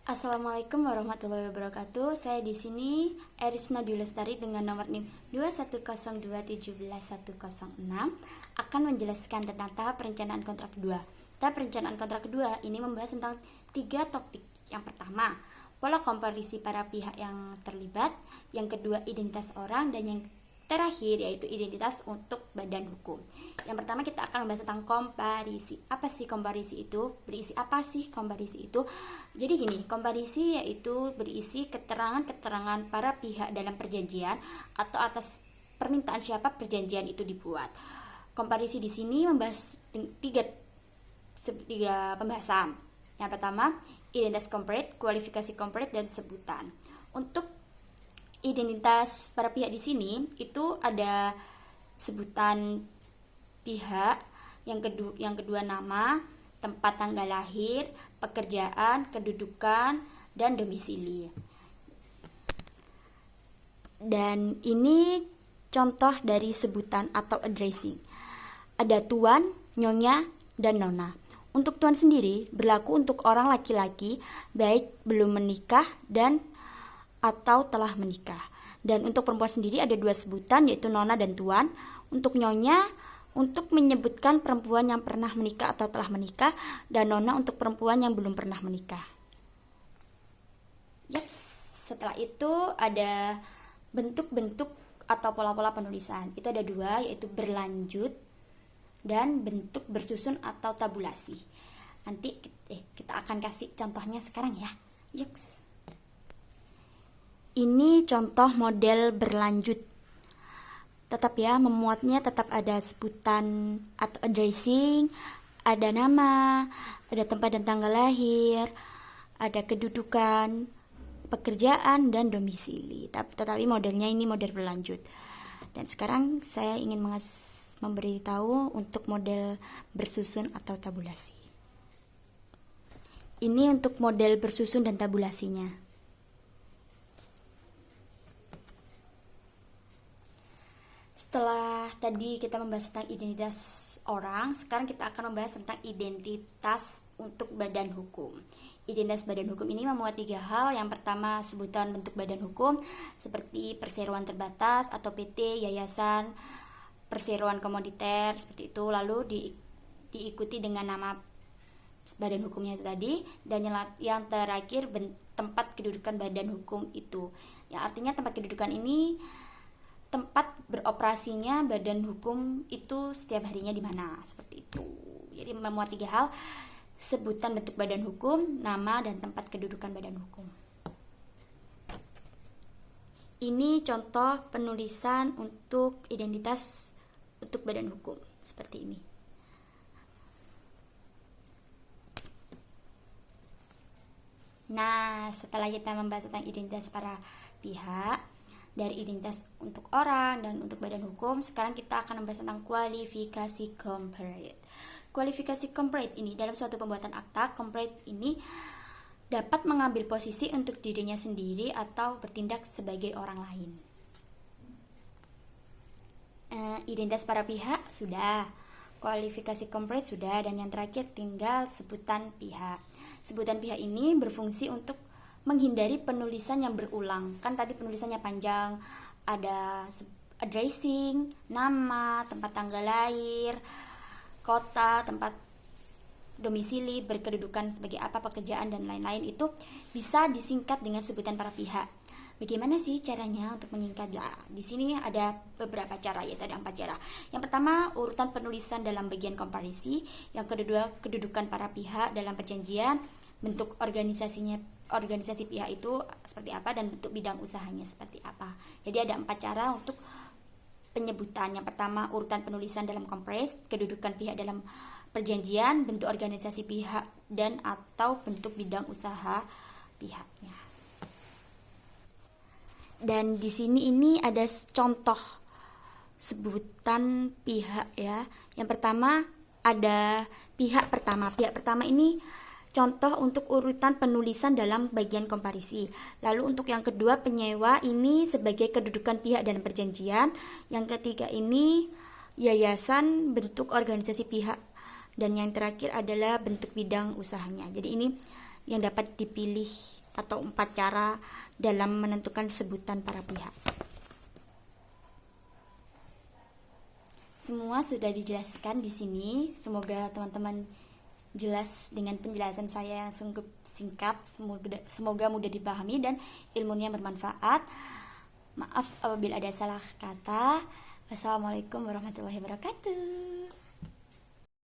Assalamualaikum warahmatullahi wabarakatuh. Saya di sini Erisna Dulestari dengan nomor NIM 210217106 akan menjelaskan tentang tahap perencanaan kontrak kedua. Tahap perencanaan kontrak kedua ini membahas tentang 3 topik. Yang pertama, pola komparisi para pihak yang terlibat. Yang kedua, identitas orang. Dan yang terakhir yaitu identitas untuk badan hukum. Yang pertama kita akan membahas tentang komparisi. Apa sih komparisi itu? Berisi apa sih komparisi itu? Jadi gini, komparisi yaitu berisi keterangan-keterangan para pihak dalam perjanjian atau atas permintaan siapa perjanjian itu dibuat. Komparisi di sini membahas tiga pembahasan. Yang pertama, identitas komplit, kualifikasi komplit, dan sebutan. Untuk identitas para pihak di sini itu ada sebutan pihak, yang kedua nama, tempat tanggal lahir, pekerjaan, kedudukan, dan domisili. Dan ini contoh dari sebutan atau addressing. Ada tuan, nyonya, dan nona. Untuk tuan sendiri berlaku untuk orang laki-laki baik belum menikah dan atau telah menikah. Dan untuk perempuan sendiri ada 2 sebutan, yaitu nona dan tuan. Untuk nyonya untuk menyebutkan perempuan yang pernah menikah atau telah menikah, dan nona untuk perempuan yang belum pernah menikah. Yaps, setelah itu ada bentuk-bentuk atau pola-pola penulisan. Itu ada 2, yaitu berlanjut dan bentuk bersusun atau tabulasi. Nanti kita akan kasih contohnya sekarang ya. Yuks. Ini contoh model berlanjut. Tetap ya, memuatnya tetap ada sebutan atau addressing, ada nama, ada tempat dan tanggal lahir, ada kedudukan, pekerjaan, dan domisili. Tetapi modelnya ini model berlanjut. Dan sekarang saya ingin memberitahu untuk model bersusun atau tabulasi. Ini untuk model bersusun dan tabulasinya. Setelah tadi kita membahas tentang identitas orang, sekarang kita akan membahas tentang identitas untuk badan hukum. Identitas badan hukum ini memuat 3 hal. Yang pertama, sebutan bentuk badan hukum seperti perseroan terbatas atau PT, yayasan, perseroan komoditer, seperti itu. Lalu diikuti dengan nama badan hukumnya itu tadi. Dan yang terakhir, tempat kedudukan badan hukum itu. Yang artinya tempat kedudukan ini tempat beroperasinya badan hukum itu setiap harinya di mana, seperti itu. Jadi memuat 3 hal, sebutan bentuk badan hukum, nama, dan tempat kedudukan badan hukum. Ini contoh penulisan untuk identitas untuk badan hukum, seperti ini. Nah, setelah kita membahas tentang identitas para pihak, dari identitas untuk orang dan untuk badan hukum, sekarang kita akan membahas tentang kualifikasi complete. Kualifikasi complete ini dalam suatu pembuatan akta, complete ini dapat mengambil posisi untuk dirinya sendiri atau bertindak sebagai orang lain. Identitas para pihak sudah, kualifikasi complete sudah, dan yang terakhir tinggal sebutan pihak. Sebutan pihak ini berfungsi untuk menghindari penulisan yang berulang. Kan tadi penulisannya panjang, ada addressing, nama, tempat tanggal lahir, kota, tempat domisili, berkedudukan sebagai apa, pekerjaan, dan lain-lain. Itu bisa disingkat dengan sebutan para pihak. Bagaimana sih caranya untuk menyingkat? Di sini ada beberapa cara, yaitu ada 4 cara. Yang pertama, urutan penulisan dalam bagian komparisi. Yang kedua, kedudukan para pihak dalam perjanjian, bentuk organisasi pihak itu seperti apa, dan bentuk bidang usahanya seperti apa. Jadi ada 4 cara untuk penyebutan. Yang pertama, urutan penulisan dalam kompres, kedudukan pihak dalam perjanjian, bentuk organisasi pihak, dan atau bentuk bidang usaha pihaknya. Dan di sini ini ada contoh sebutan pihak ya. Yang pertama ada pihak pertama. Pihak pertama ini contoh untuk urutan penulisan dalam bagian komparisi. Lalu untuk yang kedua, penyewa ini sebagai kedudukan pihak dalam perjanjian. Yang ketiga ini yayasan, bentuk organisasi pihak. Dan yang terakhir adalah bentuk bidang usahanya. Jadi ini yang dapat dipilih atau 4 cara dalam menentukan sebutan para pihak. Semua sudah dijelaskan di sini. Semoga teman-teman jelas dengan penjelasan saya yang sungguh singkat. Semoga mudah dipahami dan ilmunya bermanfaat. Maaf apabila ada salah kata. Wassalamualaikum warahmatullahi wabarakatuh.